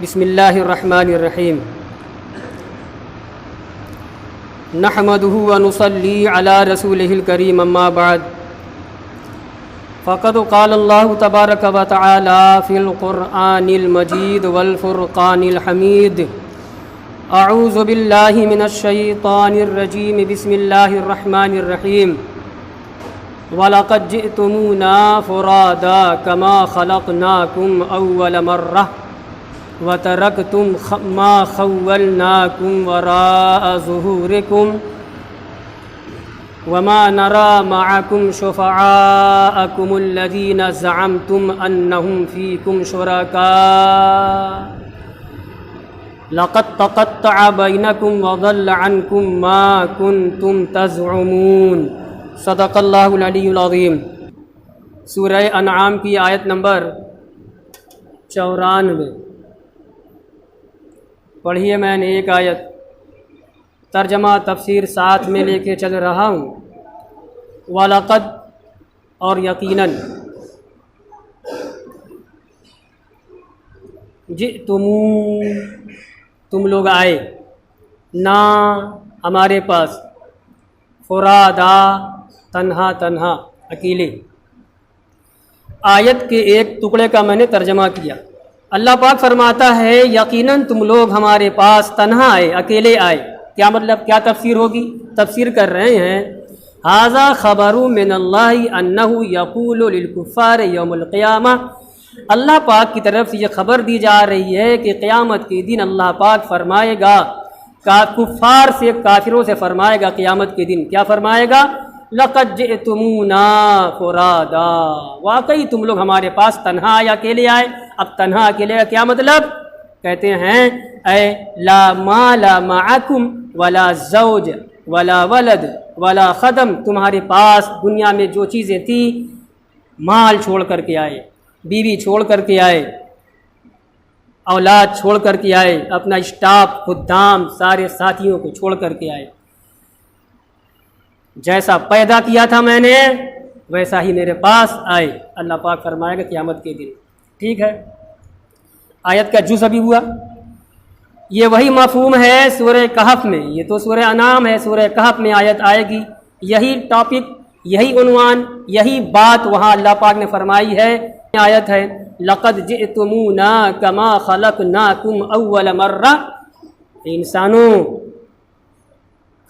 بسم اللہ الرحمن الرحیم نحمده ونصلی علی رسولہ الکریم اما بعد فقد قال اللہ تبارک و تعالی فی القرآن المجید والفرقان الحمید اعوذ باللہ من الشیطان الرجیم بسم اللہ الرحمن الرحیم وَلَقَدْ جِئْتُمُونَا فُرَادَا كَمَا خَلَقْنَاكُمْ أَوَّلَ مَرَّةٍ وَتَرَكْتُمْ مَا خَوَّلْنَاكُمْ وَرَاءَ ظُهُورِكُمْ وَمَا نَرَى مَعَكُمْ شُفَعَاءَكُمُ الَّذِينَ زَعَمْتُمْ أَنَّهُمْ فِيكُمْ شُرَكَاءُ لَقَدْ تَقَطَّعَ بَيْنَكُمْ وَضَلَّ عَنْكُمْ مَا كُنْتُمْ تَزْعُمُونَ صدق اللہ العلی العظیم۔ سورہ انعام کی آیت نمبر 94 پڑھی ہے میں نے ایک آیت، ترجمہ تفسیر ساتھ میں لے کے چل رہا ہوں۔ وَلَقَدْ اور یقیناً، جئتمو تم لوگ آئے، نا ہمارے پاس، فرادا تنہا تنہا اکیلے۔ آیت کے ایک ٹکڑے کا میں نے ترجمہ کیا۔ اللہ پاک فرماتا ہے یقیناً تم لوگ ہمارے پاس تنہا آئے، اکیلے آئے۔ کیا مطلب، کیا تفسیر ہوگی؟ تفسیر کر رہے ہیں ھذا خبر من اللہ انہ یقول للکفار یوم القیامہ۔ اللہ پاک کی طرف سے یہ خبر دی جا رہی ہے کہ قیامت کے دن اللہ پاک فرمائے گا، کفار سے، کافروں سے فرمائے گا قیامت کے دن، کیا فرمائے گا؟ لَقَدْ جِئْتُمُونَا فُرَادَا، واقعی تم لوگ ہمارے پاس تنہا آئے، اکیلے آئے۔ اب تنہا اکیلے کا کیا مطلب؟ کہتے ہیں اے لا مال معکم ولا زوج ولا ولد ولا خدم، تمہارے پاس دنیا میں جو چیزیں تھیں، مال چھوڑ کر کے آئے، بیوی چھوڑ کر کے آئے، اولاد چھوڑ کر کے آئے، اپنا اسٹاف، خدام، سارے ساتھیوں کو چھوڑ کر کے آئے۔ جیسا پیدا کیا تھا میں نے ویسا ہی میرے پاس آئے، اللہ پاک فرمائے گا قیامت کے دن۔ ٹھیک ہے، آیت کا جز ابھی ہوا۔ یہ وہی مفہوم ہے سورہ کہف میں، یہ تو سورہ انعام ہے، سورہ کہف میں آیت آئے گی، یہی ٹاپک، یہی عنوان، یہی بات وہاں اللہ پاک نے فرمائی ہے۔ آیت ہے لَقَدْ جِئْتُمُونَا كَمَا خَلَقْنَاكُمْ أَوَّلَ مَرَّةٍ۔ انسانوں،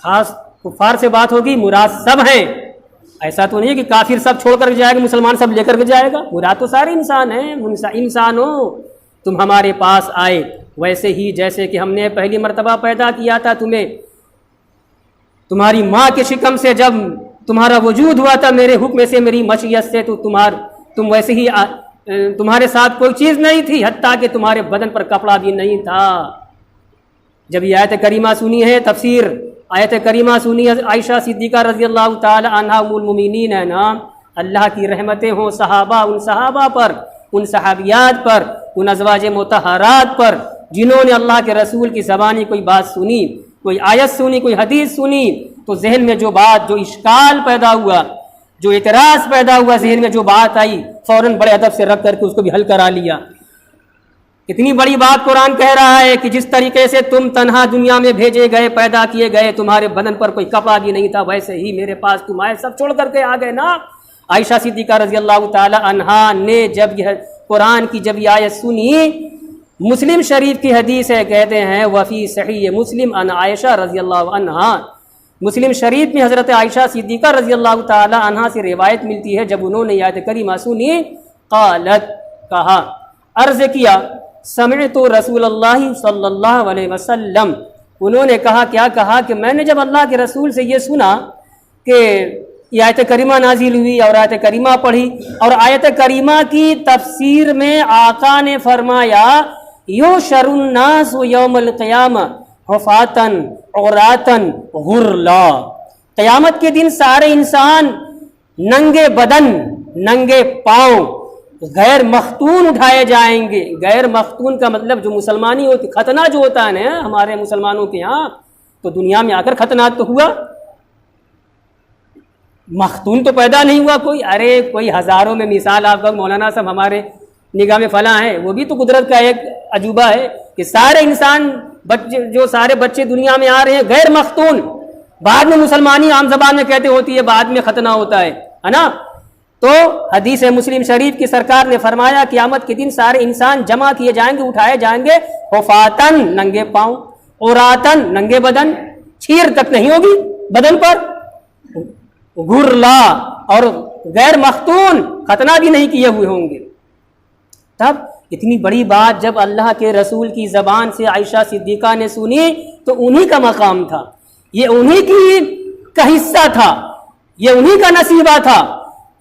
خاص کفار سے بات ہوگی، مراد سب ہیں، ایسا تو نہیں ہے کہ کافر سب چھوڑ کر جائے گا، مسلمان سب لے کر کے جائے گا، مراد تو سارے انسان ہیں۔ انسانوں تم ہمارے پاس آئے ویسے ہی جیسے کہ ہم نے پہلی مرتبہ پیدا کیا تھا تمہیں، تمہاری ماں کے شکم سے جب تمہارا وجود ہوا تھا میرے حکم سے، میری مشیت سے، تو تم ویسے ہی، تمہارے ساتھ کوئی چیز نہیں تھی، حتیٰ کہ تمہارے بدن پر کپڑا بھی نہیں تھا۔ جب یہ آیت کریمہ سنی ہے، تفسیر آیت کریمہ سنی ہے، عائشہ صدیقہ رضی اللہ تعالی عنہا ام المؤمنین ہے نا، اللہ کی رحمتیں ہوں صحابہ، ان صحابہ پر، ان صحابیات پر، ان ازواج مطہرات پر جنہوں نے اللہ کے رسول کی زبانی کوئی بات سنی، کوئی آیت سنی، کوئی حدیث سنی، تو ذہن میں جو بات، جو اشکال پیدا ہوا، جو اعتراض پیدا ہوا، ذہن میں جو بات آئی، فوراً بڑے ادب سے رکھ کر کے اس کو بھی حل کرا لیا۔ اتنی بڑی بات قرآن کہہ رہا ہے کہ جس طریقے سے تم تنہا دنیا میں بھیجے گئے، پیدا کیے گئے، تمہارے بدن پر کوئی کپڑا بھی نہیں تھا، ویسے ہی میرے پاس تم آئے، سب چھوڑ کر کے آ گئے نا۔ عائشہ صدیقہ رضی اللہ تعالی عنہا نے جب یہ قرآن کی جب یہ آیت سنی، مسلم شریف کی حدیث ہے، کہتے ہیں وفی صحیح مسلم ان عائشہ رضی اللہ عنہا، مسلم شریف میں حضرت عائشہ صدیقہ رضی اللہ تعالی عنہا سے روایت ملتی ہے، جب انہوں نے آیت کریمہ سنی، قالت، کہا، عرض کیا، سمعت رسول اللہ صلی اللہ علیہ وسلم، انہوں نے کہا، کیا کہا کہ میں نے جب اللہ کے رسول سے یہ سنا کہ یہ آیت کریمہ نازل ہوئی اور آیت کریمہ پڑھی، اور آیت کریمہ کی تفسیر میں آقا نے فرمایا یحشر الناس یوم القیامہ حفاتن عراتن غرلا، قیامت کے دن سارے انسان ننگے بدن، ننگے پاؤں، غیر مختون اٹھائے جائیں گے۔ غیر مختون کا مطلب جو مسلمانی ہوتی، ختنہ جو ہوتا ہے نا ہمارے مسلمانوں کے ہاں، تو دنیا میں آ کر ختنہ تو ہوا، مختون تو پیدا نہیں ہوا کوئی۔ ارے کوئی ہزاروں میں مثال آپ مولانا صاحب ہمارے نگاہ میں فلاں ہے، وہ بھی تو قدرت کا ایک عجوبہ ہے کہ سارے انسان جو سارے بچے دنیا میں آ رہے ہیں غیر مختون، بعد میں مسلمانی عام زبان میں کہتے ہوتی ہے، بعد میں ختنہ ہوتا ہے نا. تو حدیث مسلم شریف کی سرکار نے فرمایا قیامت کے دن سارے انسان جمع کیے جائیں گے، اٹھائے جائیں گے، حفاتن ننگے پاؤں، عوراتن ننگے بدن، چھیر تک نہیں ہوگی بدن پر، غرلا اور غیر مختون، ختنہ بھی نہیں کیے ہوئے ہوں گے. تب اتنی بڑی بات جب اللہ کے رسول کی زبان سے عائشہ صدیقہ نے سنی تو انہی کا مقام تھا، یہ انہی کی کا حصہ تھا، یہ انہی کا نصیبہ تھا،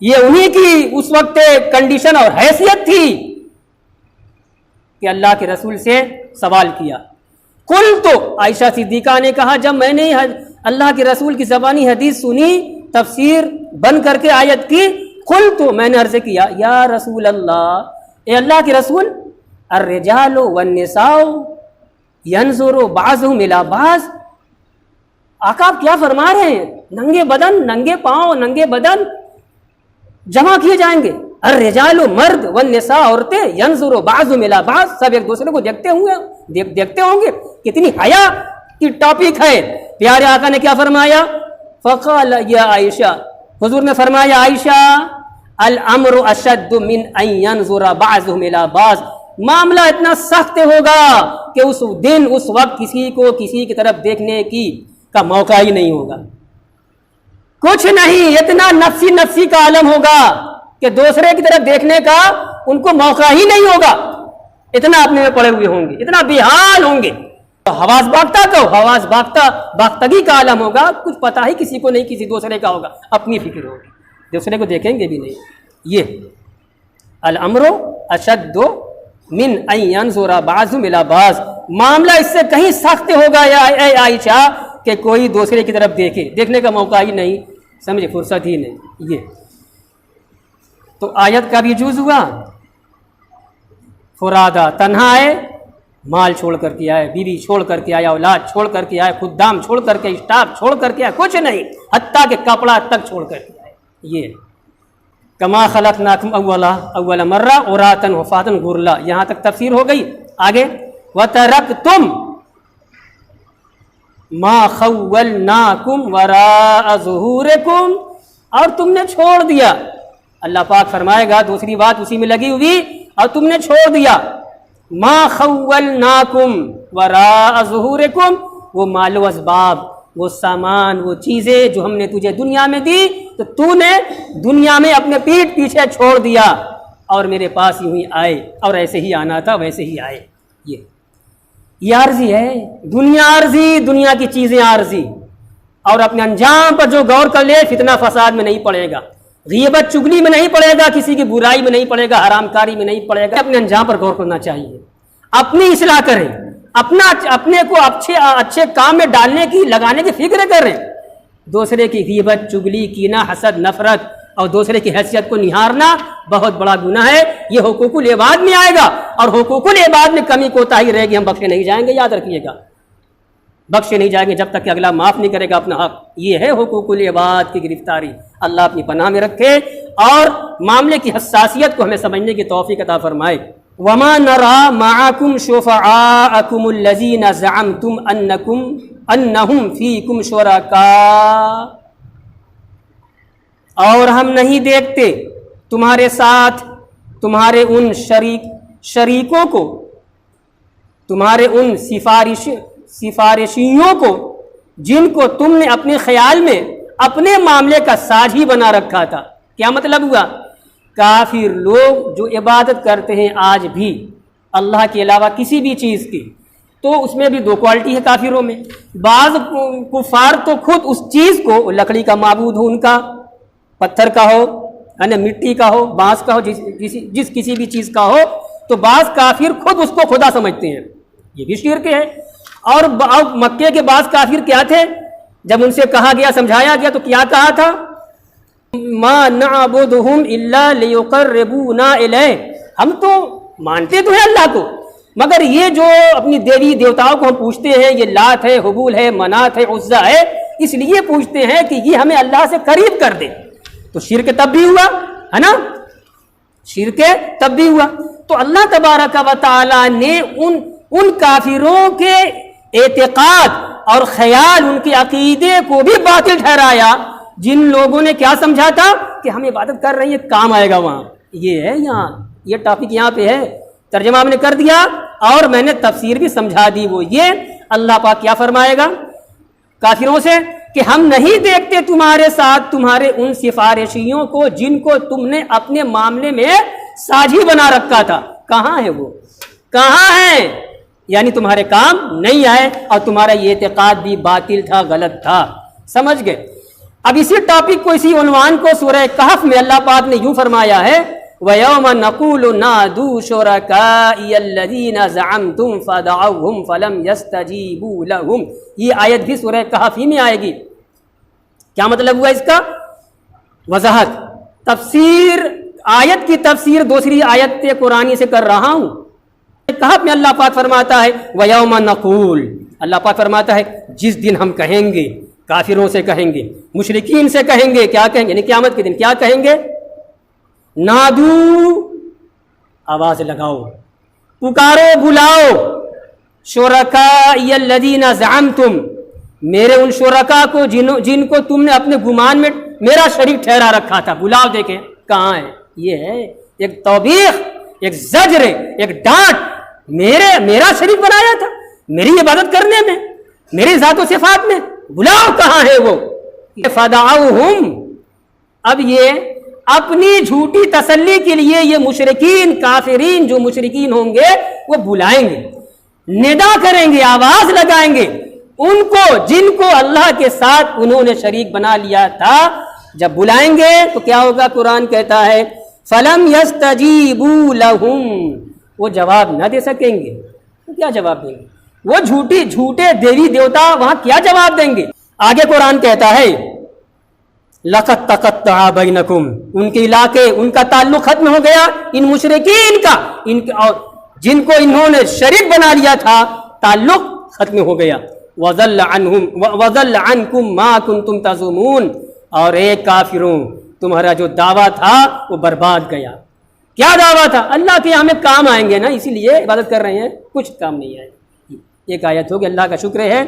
یہ انہی کی اس وقت کنڈیشن اور حیثیت تھی کہ اللہ کے رسول سے سوال کیا. قل تو عائشہ صدیقہ نے کہا جب میں نے اللہ کے رسول کی زبانی حدیث سنی، تفسیر بند کر کے آیت کی، قل تو میں نے عرض کیا یا رسول اللہ، اے اللہ کے رسول، الرجال والنساء ينظر بعضهم الى بعض، آقا آپ کیا فرما رہے ہیں؟ ننگے بدن، ننگے پاؤں، ننگے بدن جمع کیے جائیں گے، الرجال مرد والنساء عورتیں، ينظر بعضهم الى بعض سب ایک دوسرے کو دیکھتے ہوں گے. کتنی حیا کی ٹاپک ہے. پیارے آقا نے کیا فرمایا؟ فقال یا عائشہ، حضور نے فرمایا عائشہ، الامر اشد من ان ينظر بعضهم الى بعض، معاملہ اتنا سخت ہوگا کہ اس دن اس وقت کسی کو کسی کی طرف دیکھنے کا موقع ہی نہیں ہوگا. کچھ نہیں، اتنا نفسی کا عالم ہوگا کہ دوسرے کی طرف دیکھنے کا ان کو موقع ہی نہیں ہوگا. اتنا اپنے میں پڑے ہوئے ہوں گے، اتنا بے حال ہوں گے. حواس باختگی کا عالم ہوگا، کچھ پتہ ہی کسی کو نہیں، کسی دوسرے کا ہوگا، اپنی فکر ہوگی، دوسرے کو دیکھیں گے بھی نہیں. یہ الامر اشد من ان ينظر بعضهم الى بعض، معاملہ اس سے کہیں سخت ہوگا یا اے عائشہ کہ کوئی دوسرے کی طرف دیکھنے کا موقع ہی نہیں، سمجھے، فرصت ہی نہیں. یہ تو آیت کا بھی جز ہوا. فرادا تنہا ہے، مال چھوڑ کر کے آئے، بیوی چھوڑ کر کے آیا، اولاد چھوڑ کر کے آئے، خدام چھوڑ کر کے، اسٹاف چھوڑ کر کے آئے، کچھ نہیں، حتیٰ کہ کپڑا تک چھوڑ کر کے آئے. یہ کما خلقناکم اول مرہ عراتا حفاتا غرلا، یہاں تک تفسیر ہو گئی. آگے وترکتم ما خولناکم وراء ظہورکم، اور تم نے چھوڑ دیا. اللہ پاک فرمائے گا دوسری بات اسی میں لگی ہوئی، اور تم نے چھوڑ دیا ما خولناکم وراء ظہورکم، وہ مال و اسباب، وہ سامان، وہ چیزیں جو ہم نے تجھے دنیا میں دی تو تو نے دنیا میں اپنے پیٹھ پیچھے چھوڑ دیا اور میرے پاس یوں ہی آئے، اور ایسے ہی آنا تھا ویسے ہی آئے. یہ عارضی ہے، دنیا عارضی، دنیا کی چیزیں عارضی، اور اپنے انجام پر جو غور کر لے فتنہ فساد میں نہیں پڑے گا، غیبت چگلی میں نہیں پڑے گا، کسی کی برائی میں نہیں پڑے گا، حرام کاری میں نہیں پڑے گا. اپنے انجام پر غور کرنا چاہیے، اپنی اصلاح کریں، اپنے کو اچھے کام میں ڈالنے کی، لگانے کی فکر کریں. دوسرے کی غیبت، چگلی، کینہ، حسد، نفرت اور دوسرے کی حیثیت کو نہارنا بہت بڑا گناہ ہے. یہ حقوق العباد میں آئے گا، اور حقوق العباد میں کمی کوتاہی رہے گی ہم بخشے نہیں جائیں گے. یاد رکھیے گا، بخشے نہیں جائیں گے جب تک کہ اگلا معاف نہیں کرے گا اپنا حق. یہ ہے حقوق العباد کی گرفتاری. اللہ اپنی پناہ میں رکھے اور معاملے کی حساسیت کو ہمیں سمجھنے کی توفیق عطا فرمائے. وما نرى معكم شفعاءكم الذين زعمتم انهم فيكم شركاء، اور ہم نہیں دیکھتے تمہارے ساتھ تمہارے ان شریکوں کو، تمہارے ان سفارشیوں کو جن کو تم نے اپنے خیال میں اپنے معاملے کا ساجھی بنا رکھا تھا. کیا مطلب ہوا؟ کافر لوگ جو عبادت کرتے ہیں آج بھی اللہ کے علاوہ کسی بھی چیز کی، تو اس میں بھی دو کوالٹی ہے کافروں میں. بعض کفار تو خود اس چیز کو، لکڑی کا معبود ہو ان کا، پتھر کا ہو، مٹی کا ہو، بانس کا ہو، جس کسی بھی چیز کا ہو، تو بعض کافر خود اس کو خدا سمجھتے ہیں. یہ بھی شرک ہے. اور مکے کے بعض کافر کیا تھے؟ جب ان سے کہا گیا، سمجھایا گیا تو کیا کہا تھا؟ ما نعبدہم الا لیقربونا الیہ، ہم تو مانتے تو ہیں اللہ کو، مگر یہ جو اپنی دیوی دیوتاؤں کو ہم پوچھتے ہیں، یہ لات ہے، حبول ہے، منات ہے، عزا ہے، اس لیے پوچھتے ہیں کہ یہ ہمیں اللہ سے قریب کر دے. تو شرک تب بھی ہوا ہے نا، شرک تب بھی ہوا. تو اللہ تبارک و تعالی نے ان کافروں کے اعتقاد اور خیال، ان کے عقیدے کو بھی باطل ٹھہرایا جن لوگوں نے کیا سمجھا تھا کہ ہم عبادت کر رہے ہیں، کام آئے گا وہاں. یہ ہے یہاں، یہ ٹاپک یہاں پہ ہے. ترجمہ ہم نے کر دیا اور میں نے تفسیر بھی سمجھا دی. وہ یہ اللہ پاک کیا فرمائے گا کافروں سے کہ ہم نہیں دیکھتے تمہارے ساتھ تمہارے ان سفارشیوں کو جن کو تم نے اپنے معاملے میں ساجی بنا رکھا تھا. کہاں ہے وہ؟ کہاں ہے؟ یعنی تمہارے کام نہیں آئے اور تمہارا یہ اعتقاد بھی باطل تھا، غلط تھا. سمجھ گئے؟ اب اسی ٹاپک کو، اسی عنوان کو سورہ کہف میں اللہ پاک نے یوں فرمایا ہے وَيَوْمَ نَقُولُ نَادُوا شُرَكَائِيَ الَّذِينَ زَعَمْتُمْ فَدَعَوْهُمْ فَلَمْ يَسْتَجِيبُوا لَهُمْ. یہ آیت بھی سورہ کہف ہی میں آئے گی. کیا مطلب ہوا اس کا؟ وضاحت. تفسیر، آیت کی تفسیر دوسری آیت قرآنی سے کر رہا ہوں. کہف میں اللہ پاک فرماتا ہے وَيَوْمَ نَقُول، اللہ پاک فرماتا ہے جس دن ہم کہیں گے، کافروں سے کہیں گے، مشرکین سے کہیں گے. کیا کہیں گے؟ یعنی قیامت کے دن کیا کہیں گے؟ نادو، آواز لگاؤ، پکارو، بلاؤ، شرکاء الذین زعمتم، میرے ان شرکا کو جن کو تم نے اپنے گمان میں میرا شریک ٹھہرا رکھا تھا. بلاؤ، دیکھیں کہاں ہے. یہ ہے ایک توبیخ، ایک زجر، ایک ڈانٹ. میرا شریک بنایا تھا میری عبادت کرنے میں، میری ذات و صفات میں. بلاؤ، کہاں ہے وہ؟ فدعوہم. اب یہ اپنی جھوٹی تسلی کے لیے یہ مشرکین، کافرین جو مشرکین ہوں گے وہ بلائیں گے، ندا کریں گے، آواز لگائیں گے ان کو جن کو اللہ کے ساتھ انہوں نے شریک بنا لیا تھا. جب بلائیں گے تو کیا ہوگا؟ قرآن کہتا ہے فَلَمْ يَسْتَجِيبُوا لَهُمْ، وہ جواب نہ دے سکیں گے. کیا جواب دیں گے؟ وہ جھوٹے دیوی دیوتا وہاں کیا جواب دیں گے؟ آگے قرآن کہتا ہے لَقَدْ تَقَطَّعَ بَيْنَكُمْ، ان کے علاقے، ان کا تعلق ختم ہو گیا، ان مشرکین کا، اور جن کو انہوں نے شریک بنا لیا تھا تعلق ختم ہو گیا. وَضَلَّ عَنْكُمْ مَا كُنْتُمْ تَزُعُمُونَ، اور ایک کافروں تمہارا جو دعویٰ تھا وہ برباد گیا. کیا دعویٰ تھا؟ اللہ کے یہاں میں کام آئیں گے نا، اسی لیے عبادت کر رہے ہیں، کچھ کام نہیں آئے. ایک آیت ہوگی. اللہ کا شکر ہے